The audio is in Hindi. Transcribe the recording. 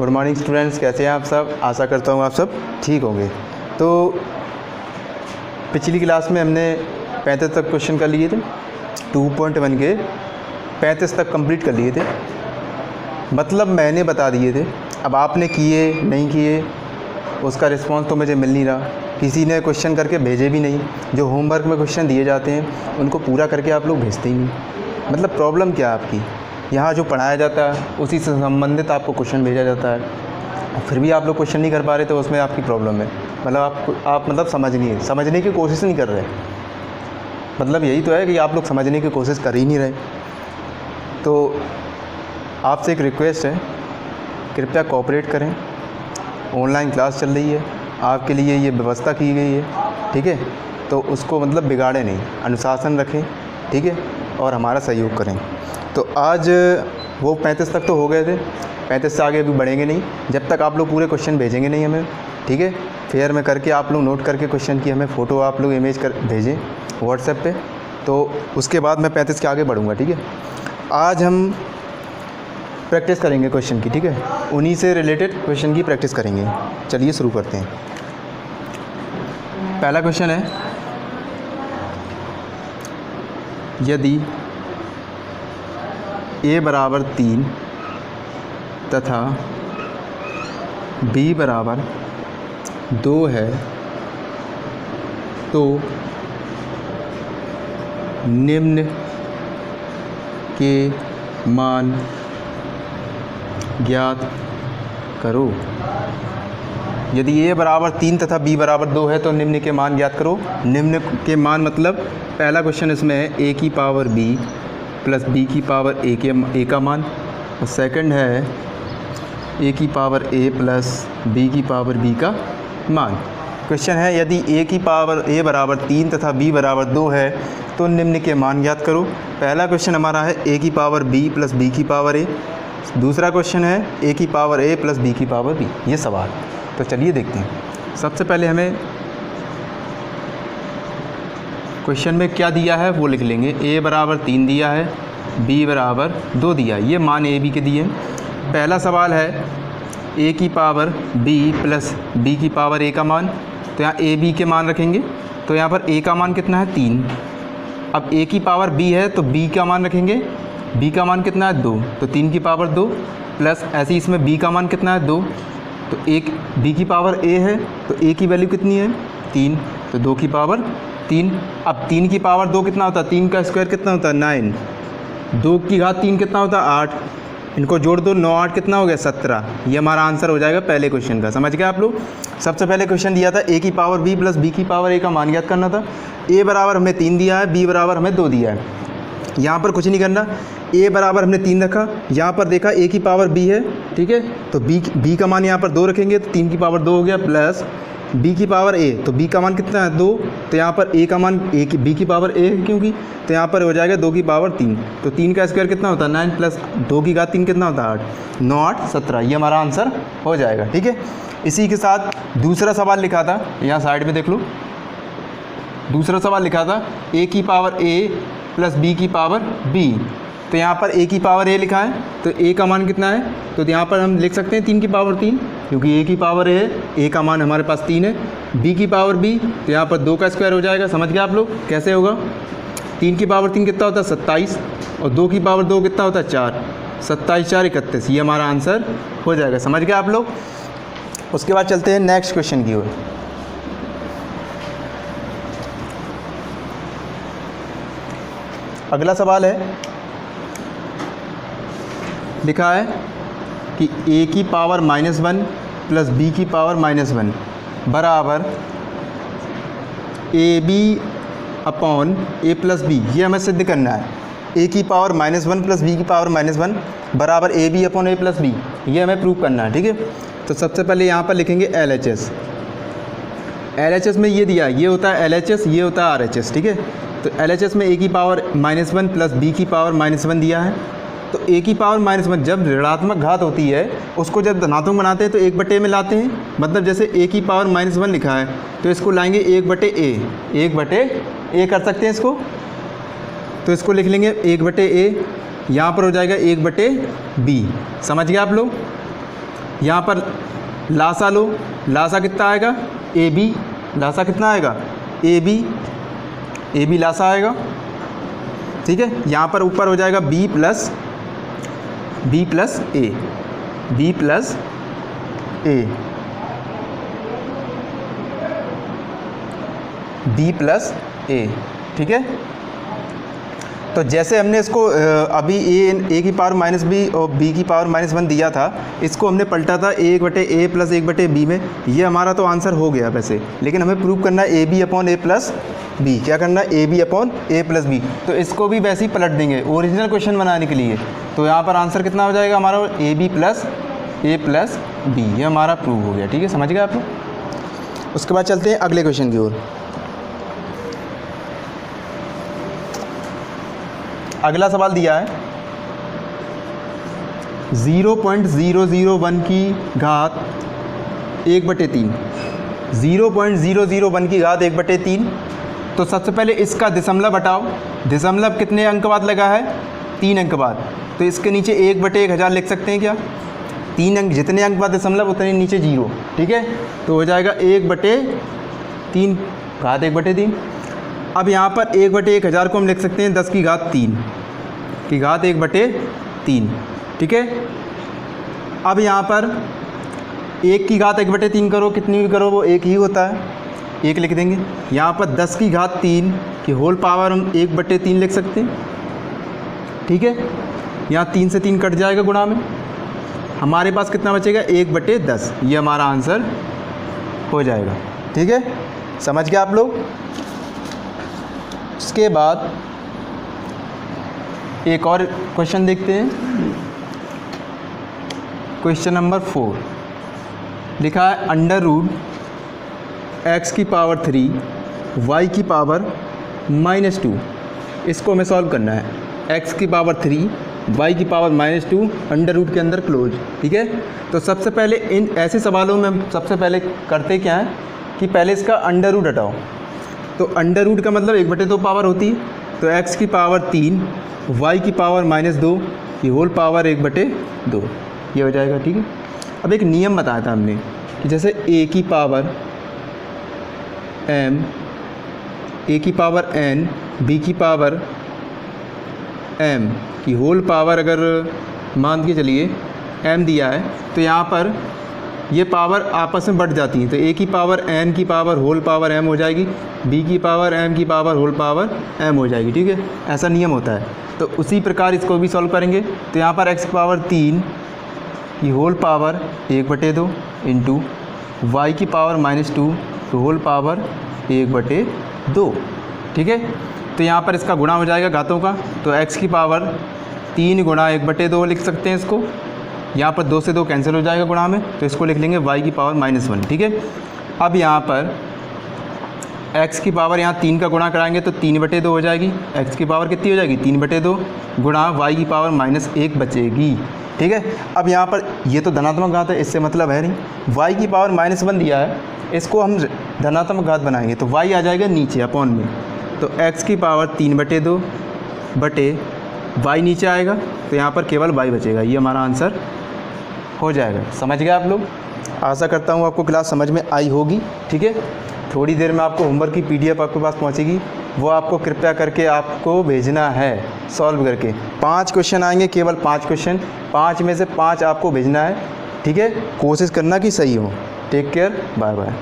गुड मॉर्निंग स्टूडेंट्स, कैसे हैं आप सब। आशा करता हूँ आप सब ठीक होंगे। तो पिछली क्लास में हमने 35 तक क्वेश्चन कर लिए थे, 2.1 के 35 तक कंप्लीट कर लिए थे, मतलब मैंने बता दिए थे। अब आपने किए नहीं किए उसका रिस्पांस तो मुझे मिल नहीं रहा, किसी ने क्वेश्चन करके भेजे भी नहीं। जो होमवर्क में क्वेश्चन दिए जाते हैं उनको पूरा करके आप लोग भेजते ही नहीं। मतलब प्रॉब्लम क्या है आपकी, यहाँ जो पढ़ाया जाता है उसी से संबंधित आपको क्वेश्चन भेजा जाता है और फिर भी आप लोग क्वेश्चन नहीं कर पा रहे, तो उसमें आपकी प्रॉब्लम है। मतलब आप मतलब समझने की कोशिश नहीं कर रहे। मतलब यही तो है कि आप लोग समझने की कोशिश कर ही नहीं रहे। तो आपसे एक रिक्वेस्ट है, कृपया कोऑपरेट करें। ऑनलाइन क्लास चल रही है, आपके लिए ये व्यवस्था की गई है, ठीक है। तो उसको मतलब बिगाड़े नहीं, अनुशासन रखें, ठीक है, और हमारा सहयोग करें। तो आज वो 35 तक तो हो गए थे, 35 से आगे अभी बढ़ेंगे नहीं जब तक आप लोग पूरे क्वेश्चन भेजेंगे नहीं हमें, ठीक है। फेयर में करके आप लोग नोट करके क्वेश्चन की हमें फ़ोटो आप लोग इमेज कर भेजें व्हाट्सएप पे, तो उसके बाद मैं 35 के आगे बढ़ूँगा, ठीक है। आज हम प्रैक्टिस करेंगे क्वेश्चन की, ठीक है, उन्हीं से रिलेटेड क्वेश्चन की प्रैक्टिस करेंगे। चलिए शुरू करते हैं। पहला क्वेश्चन है, यदि a बराबर 3 तथा b बराबर 2 है तो निम्न के मान ज्ञात करो। यदि a बराबर 3 तथा b बराबर 2 है तो निम्न के मान ज्ञात करो। निम्न के मान मतलब पहला क्वेश्चन इसमें है a की पावर b प्लस b की पावर a का मान, और सेकंड है a की पावर a प्लस b की पावर b का मान। क्वेश्चन है यदि a की पावर a बराबर 3 तथा b बराबर 2 है तो निम्न के मान ज्ञात करो। पहला क्वेश्चन हमारा है a की पावर b प्लस b की पावर a, दूसरा क्वेश्चन है a की पावर a प्लस b की पावर b, ये सवाल। तो चलिए देखते हैं। सबसे पहले हमें क्वेश्चन में क्या दिया है वो लिख लेंगे। a बराबर 3 दिया है, b बराबर 2 दिया है, ये मान a b के दिए। पहला सवाल है a की पावर b प्लस b की पावर a का मान, तो यहाँ a b के मान रखेंगे। तो यहाँ पर a का मान कितना है 3, अब a की पावर b है तो b का मान रखेंगे, b का मान कितना है 2, तो 3 की पावर 2 प्लस ऐसे ही इसमें b का मान कितना है 2, तो एक b की पावर a है तो a की वैल्यू कितनी है 3, तो 2 की पावर 3। अब 3 की पावर 2 कितना होता है, 3 का स्क्वायर कितना होता है 9, 2 की घात 3 कितना होता है 8, इनको जोड़ दो 9 8 कितना हो गया 17। ये हमारा आंसर हो जाएगा पहले क्वेश्चन का। समझ गए आप लोग। सबसे पहले क्वेश्चन दिया था a की पावर b प्लस b की पावर a का मान ज्ञात करना था। a बराबर हमें 3 दिया है, b बराबर हमें 2 दिया है। यहाँ पर कुछ नहीं करना, a बराबर हमने 3 रखा, यहाँ पर देखा a की पावर b है, ठीक है, तो b का मान यहाँ पर 2 रखेंगे तो 3 की पावर 2 हो गया, प्लस b की पावर a, तो b का मान कितना है 2, तो यहाँ पर a का मान b की पावर a है क्योंकि, तो यहाँ पर हो जाएगा 2 की पावर 3, तो 3 का स्क्वायर कितना होता है 9 प्लस 2 की घात 3 कितना होता है 8, 9 8 17, ये हमारा आंसर हो जाएगा, ठीक है। इसी के साथ दूसरा सवाल लिखा था, यहाँ साइड में देख लो, दूसरा सवाल लिखा था a की पावर a प्लस b की पावर b, तो यहाँ पर a की पावर a लिखा है तो a का मान कितना है, तो यहाँ पर हम लिख सकते हैं 3 की पावर 3 क्योंकि a की पावर a है, a का मान हमारे पास 3 है। b की पावर b, तो यहाँ पर 2 का स्क्वायर हो जाएगा। समझ गए आप लोग कैसे होगा। 3 की पावर 3 कितना होता है 27, और 2 की पावर 2 कितना होता है 4, 27 4 31, ये हमारा आंसर हो जाएगा। समझ गए आप लोग। उसके बाद चलते हैं नेक्स्ट क्वेश्चन की ओर। अगला सवाल है, लिखा है कि a की पावर -1 प्लस b की पावर -1 बराबर ab upon a plus b, ये हमें सिद्ध करना है। a की पावर -1 प्लस b की पावर -1 बराबर ab upon a plus b, ये हमें प्रूव करना है, ठीक है। तो सबसे पहले यहाँ पर लिखेंगे LHS। LHS में ये दिया, ये होता है LHS, ये होता है RHS, ठीक है। तो LHS में a की पावर -1 प्लस b की पावर -1 दिया है, तो a की पावर -1 जब ऋणात्मक घात होती है उसको जब धनात्मक बनाते हैं तो 1/a में लाते हैं। मतलब जैसे a की पावर -1 लिखा है तो इसको लाएंगे 1/a, 1/a कर सकते हैं इसको, तो इसको लिख लेंगे 1/a, यहाँ पर हो जाएगा 1/b। समझ गए आप लोग। यहाँ पर लासा लो, लासा कितना आएगा ए बी, लासा कितना आएगा ए बी लासा आएगा, ठीक है। यहाँ पर ऊपर हो जाएगा बी प्लस ए, ठीक है। तो जैसे हमने इसको अभी ए की पावर माइनस बी और बी की पावर माइनस 1 दिया था, इसको हमने पलटा था 1/a प्लस 1/b में। ये हमारा तो आंसर हो गया वैसे, लेकिन हमें प्रूव करना है A B upon A plus B. क्या करना है A B upon A plus B. तो इसको भी वैसे ही पलट देंगे ओरिजिनल क्वेश्चन बनाने के लिए। तो यहाँ पर आंसर कितना हो जाएगा हमारा A B plus A plus B. ये हमारा प्रूव हो गया, ठीक है। समझ गए आप लोग। उसके बाद चलते हैं अगले क्वेश्चन की ओर। अगला सवाल दिया है 0.001 की घात 1/3, 0.001 की घात 1/3। तो सबसे पहले इसका दशमलव हटाओ। दशमलव कितने अंक बाद लगा है 3 अंक बाद। तो इसके नीचे 1/1000 लिख सकते हैं क्या। 3 अंक, जितने अंक बाद दशमलव उतने नीचे 0, ठीक है। तो हो जाएगा 1/3 घात 1/3। अब यहाँ पर 1/1000 को हम लिख सकते हैं 10 की घात 3 की घात 1/3, ठीक है। अब यहाँ पर 1 की घात 1/3 करो, कितनी भी करो वो 1 ही होता है, 1 लिख देंगे। यहाँ पर 10 की घात 3 की होल पावर हम 1/3 लिख सकते हैं, ठीक है। यहाँ 3 से 3 कट जाएगा गुणा में, हमारे पास कितना बचेगा 1/10। ये हमारा आंसर हो जाएगा, ठीक है। समझ गए आप लोग। इसके बाद एक और क्वेश्चन देखते हैं। क्वेश्चन नंबर 4 लिखा है √x की पावर 3 y की पावर -2। इसको हमें सॉल्व करना है। x की पावर 3 y की पावर -2 अंडर रूट के अंदर क्लोज, ठीक है। तो सबसे पहले इन ऐसे सवालों में हम सबसे पहले करते क्या है कि पहले इसका अंडर रूट हटाओ। तो अंडर रूट का मतलब 1/2 पावर होती है। तो x की पावर 3 y की पावर -2 की होल पावर 1/2, ये हो जाएगा, ठीक है। अब एक नियम बताया था हमने कि जैसे a की पावर m, a की पावर n, b की पावर m की होल पावर अगर मान के चलिए m दिया है, तो यहाँ पर ये पावर आपस में बढ़ जाती हैं। तो a की पावर n की पावर होल पावर m हो जाएगी, b की पावर m की पावर होल पावर m हो जाएगी, ठीक है। ऐसा नियम होता है। तो उसी प्रकार इसको भी सॉल्व करेंगे। तो यहाँ पर x की पावर 3 की होल पावर 1/2 इंटू y की पावर -2 की होल पावर 1/2, ठीक है। तो यहाँ पर इसका गुणा हो जाएगा घातों का। तो x की पावर 3 गुणा 1/2 लिख सकते हैं इसको। यहाँ पर 2 से 2 कैंसिल हो जाएगा गुणा में, तो इसको लिख लेंगे y की पावर -1, ठीक है। अब यहाँ पर x की पावर यहाँ 3 का गुणा कराएंगे तो 3/2 हो जाएगी। x की पावर कितनी हो जाएगी 3/2 गुणा y की पावर -1 बचेगी, ठीक है। अब यहाँ पर ये तो धनात्मक घात है, इससे मतलब है नहीं। y की पावर -1 दिया है, इसको हम धनात्मक घात बनाएंगे तो y आ जाएगा नीचे अपॉन में। तो x की पावर 3/2 बटे y नीचे आएगा, तो यहाँ पर केवल y बचेगा। ये हमारा आंसर हो जाएगा। समझ गए आप लोग। आशा करता हूँ आपको क्लास समझ में आई होगी, ठीक है। थोड़ी देर में आपको होमवर्क की PDF आपके पास पहुँचेगी, वो आपको कृपया करके आपको भेजना है सॉल्व करके। 5 क्वेश्चन आएंगे, केवल 5 क्वेश्चन, 5 में से 5 आपको भेजना है, ठीक है। कोशिश करना कि सही हो। Take care, bye bye.